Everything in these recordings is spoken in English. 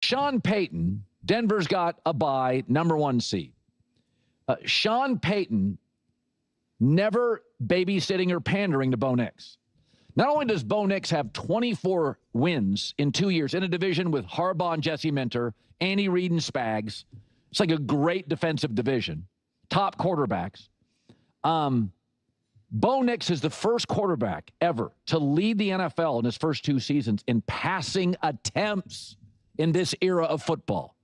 Sean Payton, Denver's got a bye, number 1 seed. Sean Payton never babysitting or pandering to Bo Nix. Not only does Bo Nix have 24 wins in 2 years in a division with Harbaugh and Jesse Minter, Andy Reid and Spags. It's like a great defensive division. Top quarterbacks. Bo Nix is the first quarterback ever to lead the NFL in his first 2 seasons in passing attempts in this era of football.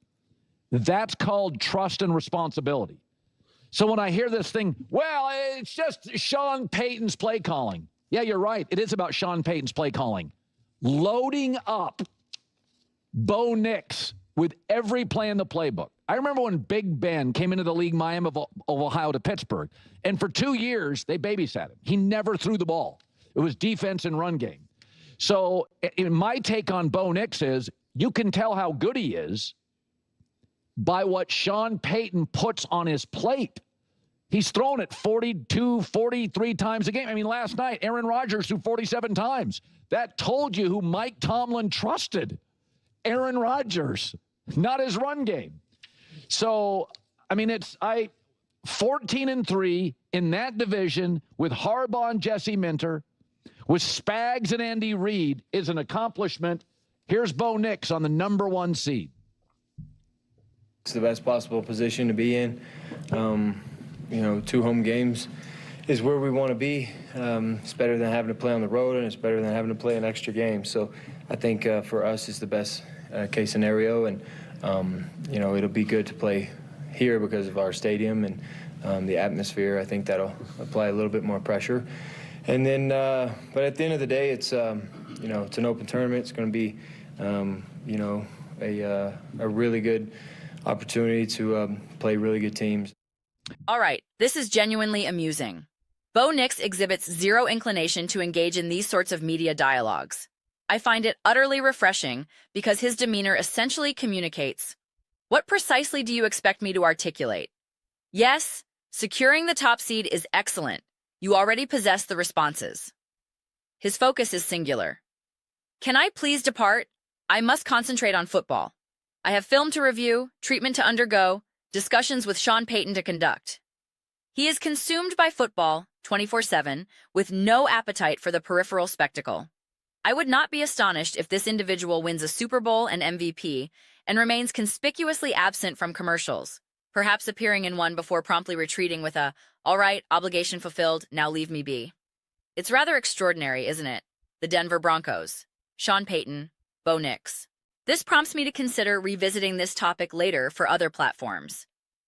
That's called trust and responsibility. So when I hear this thing, well, it's just Sean Payton's play calling. Yeah, you're right. It is about Sean Payton's play calling. Loading up Bo Nix with every play in the playbook. I remember when Big Ben came into the league, Miami of Ohio to Pittsburgh, and for 2 years, they babysat him. He never threw the ball. It was defense and run game. So my take on Bo Nix is you can tell how good he is by what Sean Payton puts on his plate. He's thrown it 42, 43 times a game. I mean, last night, Aaron Rodgers threw 47 times. That told you who Mike Tomlin trusted. Aaron Rodgers, not his run game. So, I mean, 14-3 in that division with Harbaugh and Jesse Minter, with Spags and Andy Reid is an accomplishment. Here's Bo Nix on the number 1 seed. It's the best possible position to be in. 2 home games is where we want to be. It's better than having to play on the road, and it's better than having to play an extra game. So I think for us, it's the best case scenario, and it'll be good to play here because of our stadium and the atmosphere. I think that'll apply a little bit more pressure. And then, but at the end of the day, it's it's an open tournament. It's going to be a really good opportunity to play really good teams. All right, this is genuinely amusing. Bo Nix exhibits zero inclination to engage in these sorts of media dialogues. I find it utterly refreshing because his demeanor essentially communicates, what precisely do you expect me to articulate? Yes, securing the top seed is excellent. You already possess the responses. His focus is singular. Can I please depart? I must concentrate on football. I have film to review, treatment to undergo, discussions with Sean Payton to conduct. He is consumed by football 24/7 with no appetite for the peripheral spectacle. I would not be astonished if this individual wins a Super Bowl and MVP and remains conspicuously absent from commercials, perhaps appearing in one before promptly retreating with a, all right, obligation fulfilled, now leave me be. It's rather extraordinary, isn't it? The Denver Broncos, Sean Payton, Bo Nix. This prompts me to consider revisiting this topic later for other platforms.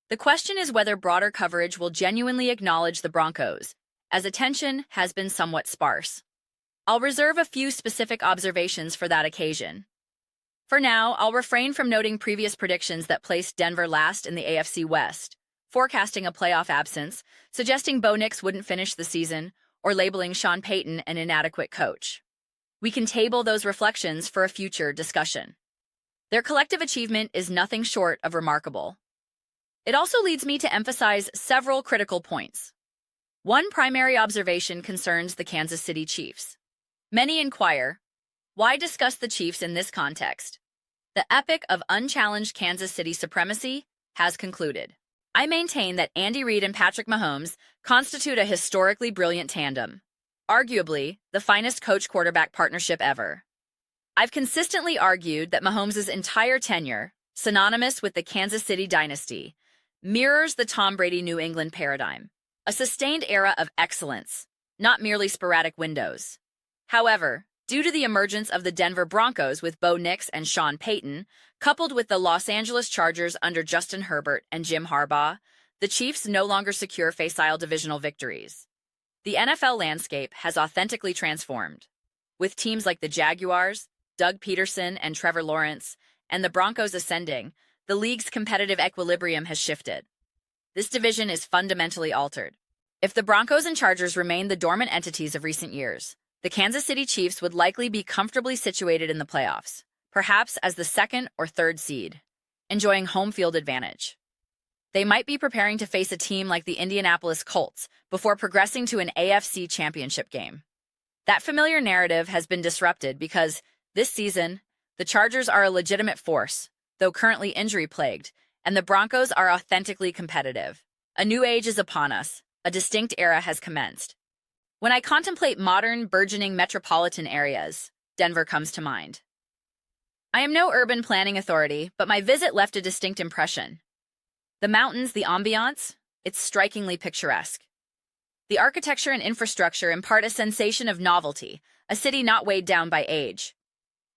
The question is whether broader coverage will genuinely acknowledge the Broncos, as attention has been somewhat sparse. I'll reserve a few specific observations for that occasion. For now, I'll refrain from noting previous predictions that placed Denver last in the AFC West, forecasting a playoff absence, suggesting Bo Nix wouldn't finish the season, or labeling Sean Payton an inadequate coach. We can table those reflections for a future discussion. Their collective achievement is nothing short of remarkable. It also leads me to emphasize several critical points. One primary observation concerns the Kansas City Chiefs. Many inquire, why discuss the Chiefs in this context? The epic of unchallenged Kansas City supremacy has concluded. I maintain that Andy Reid and Patrick Mahomes constitute a historically brilliant tandem, arguably the finest coach-quarterback partnership ever. I've consistently argued that Mahomes' entire tenure, synonymous with the Kansas City dynasty, mirrors the Tom Brady New England paradigm, a sustained era of excellence, not merely sporadic windows. However, due to the emergence of the Denver Broncos with Bo Nix and Sean Payton, coupled with the Los Angeles Chargers under Justin Herbert and Jim Harbaugh, the Chiefs no longer secure facile divisional victories. The NFL landscape has authentically transformed, with teams like the Jaguars, Doug Peterson and Trevor Lawrence, and the Broncos ascending. The league's competitive equilibrium has shifted. This division is fundamentally altered. If the Broncos and Chargers remain the dormant entities of recent years, the Kansas City Chiefs would likely be comfortably situated in the playoffs, perhaps as the 2nd or 3rd seed, enjoying home field advantage. They might be preparing to face a team like the Indianapolis Colts before progressing to an AFC championship game. That familiar narrative has been disrupted because, this season, the Chargers are a legitimate force, though currently injury-plagued, and the Broncos are authentically competitive. A new age is upon us. A distinct era has commenced. When I contemplate modern, burgeoning metropolitan areas, Denver comes to mind. I am no urban planning authority, but my visit left a distinct impression. The mountains, the ambiance, it's strikingly picturesque. The architecture and infrastructure impart a sensation of novelty, a city not weighed down by age.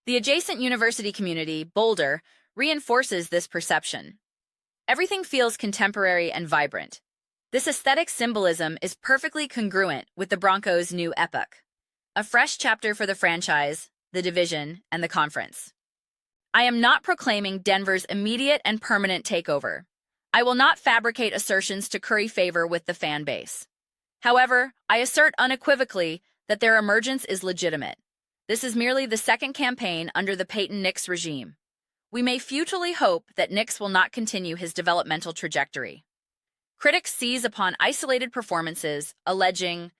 The adjacent university community, Boulder, reinforces this perception. Everything feels contemporary and vibrant. This aesthetic symbolism is perfectly congruent with the Broncos' new epoch. A fresh chapter for the franchise, the division, and the conference. I am not proclaiming Denver's immediate and permanent takeover. I will not fabricate assertions to curry favor with the fan base. However, I assert unequivocally that their emergence is legitimate. This is merely the second campaign under the Payton Nix regime. We may futilely hope that Nix will not continue his developmental trajectory. Critics seize upon isolated performances, alleging,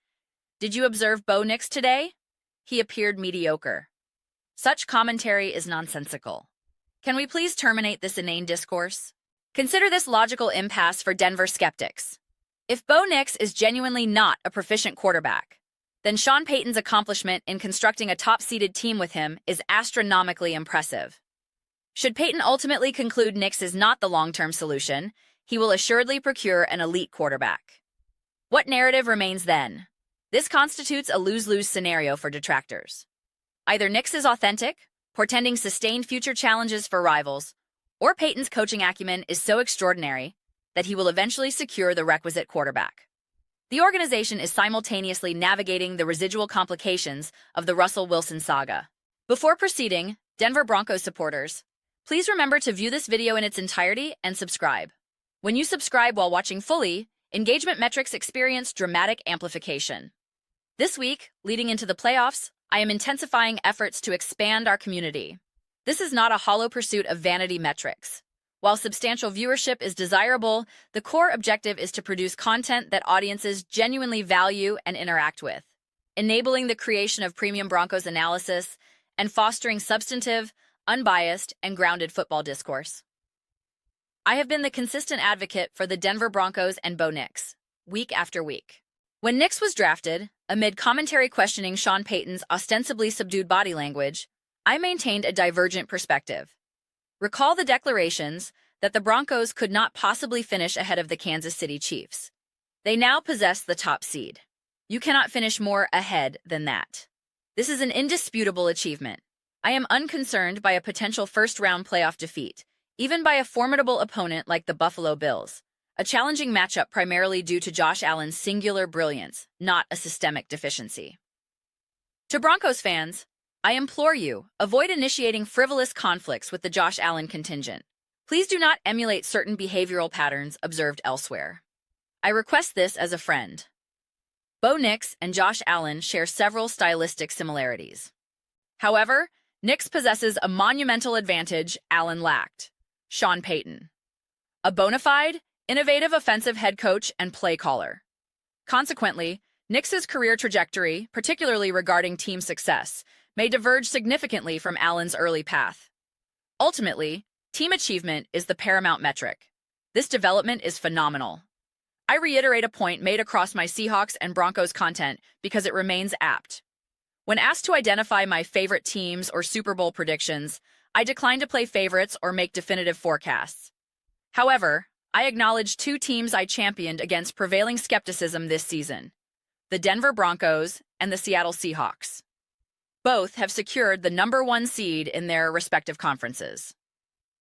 "Did you observe Bo Nix today? He appeared mediocre." Such commentary is nonsensical. Can we please terminate this inane discourse? Consider this logical impasse for Denver skeptics. If Bo Nix is genuinely not a proficient quarterback, then Sean Payton's accomplishment in constructing a top-seeded team with him is astronomically impressive. Should Payton ultimately conclude Nix is not the long-term solution, he will assuredly procure an elite quarterback. What narrative remains then? This constitutes a lose-lose scenario for detractors. Either Nix is authentic, portending sustained future challenges for rivals, or Payton's coaching acumen is so extraordinary that he will eventually secure the requisite quarterback. The organization is simultaneously navigating the residual complications of the Russell Wilson saga. Before proceeding, Denver Broncos supporters, please remember to view this video in its entirety and subscribe. When you subscribe while watching fully, engagement metrics experience dramatic amplification. This week, leading into the playoffs, I am intensifying efforts to expand our community. This is not a hollow pursuit of vanity metrics. While substantial viewership is desirable, the core objective is to produce content that audiences genuinely value and interact with, enabling the creation of premium Broncos analysis and fostering substantive, unbiased, and grounded football discourse. I have been the consistent advocate for the Denver Broncos and Bo Nix, week after week. When Nix was drafted, amid commentary questioning Sean Payton's ostensibly subdued body language, I maintained a divergent perspective. Recall the declarations that the Broncos could not possibly finish ahead of the Kansas City Chiefs. They now possess the top seed. You cannot finish more ahead than that. This is an indisputable achievement. I am unconcerned by a potential first-round playoff defeat, even by a formidable opponent like the Buffalo Bills, a challenging matchup primarily due to Josh Allen's singular brilliance, not a systemic deficiency. To Broncos fans, I implore you, avoid initiating frivolous conflicts with the Josh Allen contingent. Please do not emulate certain behavioral patterns observed elsewhere. I request this as a friend. Bo Nix and Josh Allen share several stylistic similarities. However, Nix possesses a monumental advantage Allen lacked: Sean Payton, a bona fide, innovative offensive head coach and play caller. Consequently, Nix's career trajectory, particularly regarding team success, may diverge significantly from Allen's early path. Ultimately, team achievement is the paramount metric. This development is phenomenal. I reiterate a point made across my Seahawks and Broncos content because it remains apt. When asked to identify my favorite teams or Super Bowl predictions, I decline to play favorites or make definitive forecasts. However, I acknowledge two teams I championed against prevailing skepticism this season: the Denver Broncos and the Seattle Seahawks. Both have secured the #1 seed in their respective conferences.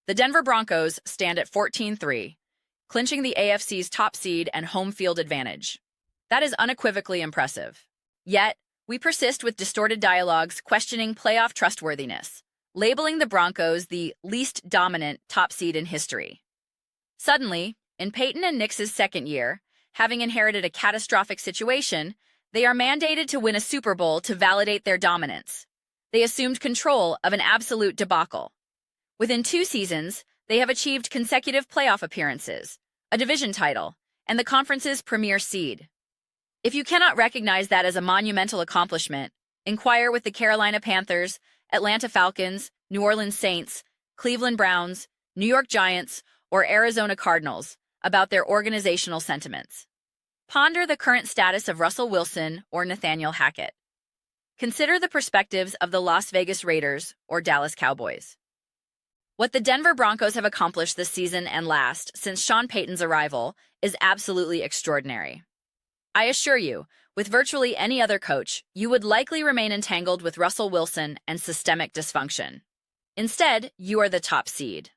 The Denver Broncos stand at 14-3, clinching the AFC's top seed and home field advantage. That is unequivocally impressive. Yet, we persist with distorted dialogues questioning playoff trustworthiness, labeling the Broncos the least dominant top seed in history. Suddenly, in Payton and Nix's second year, having inherited a catastrophic situation, they are mandated to win a Super Bowl to validate their dominance. They assumed control of an absolute debacle. Within 2 seasons, they have achieved consecutive playoff appearances, a division title, and the conference's premier seed. If you cannot recognize that as a monumental accomplishment, inquire with the Carolina Panthers, Atlanta Falcons, New Orleans Saints, Cleveland Browns, New York Giants, or Arizona Cardinals about their organizational sentiments. Ponder the current status of Russell Wilson or Nathaniel Hackett. Consider the perspectives of the Las Vegas Raiders or Dallas Cowboys. What the Denver Broncos have accomplished this season and last since Sean Payton's arrival is absolutely extraordinary. I assure you, with virtually any other coach, you would likely remain entangled with Russell Wilson and systemic dysfunction. Instead, you are the top seed.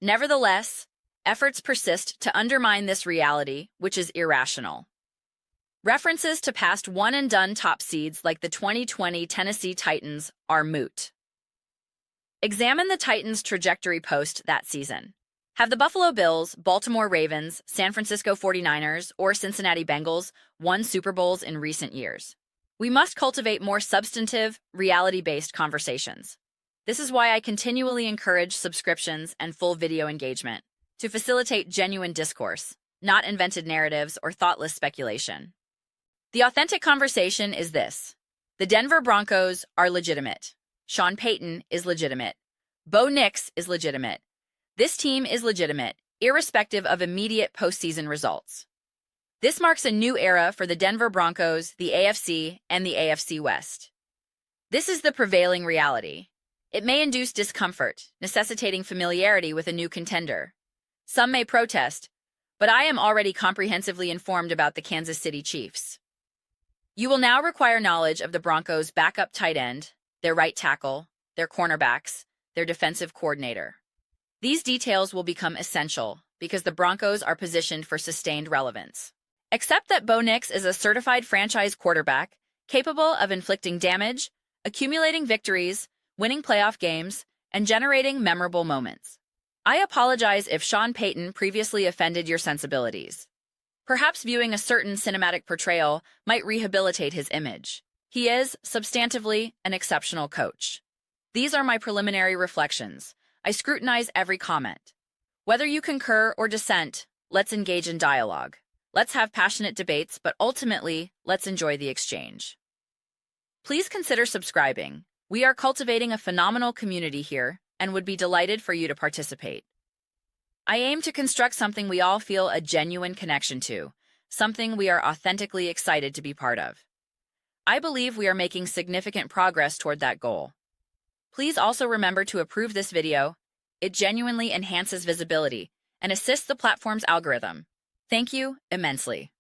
Nevertheless, efforts persist to undermine this reality, which is irrational. References to past one-and-done top seeds like the 2020 Tennessee Titans are moot. Examine the Titans' trajectory post that season. Have the Buffalo Bills, Baltimore Ravens, San Francisco 49ers, or Cincinnati Bengals won Super Bowls in recent years? We must cultivate more substantive, reality-based conversations. This is why I continually encourage subscriptions and full video engagement to facilitate genuine discourse, not invented narratives or thoughtless speculation. The authentic conversation is this: the Denver Broncos are legitimate. Sean Payton is legitimate. Bo Nix is legitimate. This team is legitimate, irrespective of immediate postseason results. This marks a new era for the Denver Broncos, the AFC, and the AFC West. This is the prevailing reality. It may induce discomfort, necessitating familiarity with a new contender. Some may protest, but I am already comprehensively informed about the Kansas City Chiefs. You will now require knowledge of the Broncos' backup tight end, their right tackle, their cornerbacks, their defensive coordinator. These details will become essential because the Broncos are positioned for sustained relevance. Accept that Bo Nix is a certified franchise quarterback capable of inflicting damage, accumulating victories, winning playoff games, and generating memorable moments. I apologize if Sean Payton previously offended your sensibilities. Perhaps viewing a certain cinematic portrayal might rehabilitate his image. He is, substantively, an exceptional coach. These are my preliminary reflections. I scrutinize every comment. Whether you concur or dissent, let's engage in dialogue. Let's have passionate debates, but ultimately, let's enjoy the exchange. Please consider subscribing. We are cultivating a phenomenal community here and would be delighted for you to participate. I aim to construct something we all feel a genuine connection to, something we are authentically excited to be part of. I believe we are making significant progress toward that goal. Please also remember to approve this video. It genuinely enhances visibility and assists the platform's algorithm. Thank you immensely.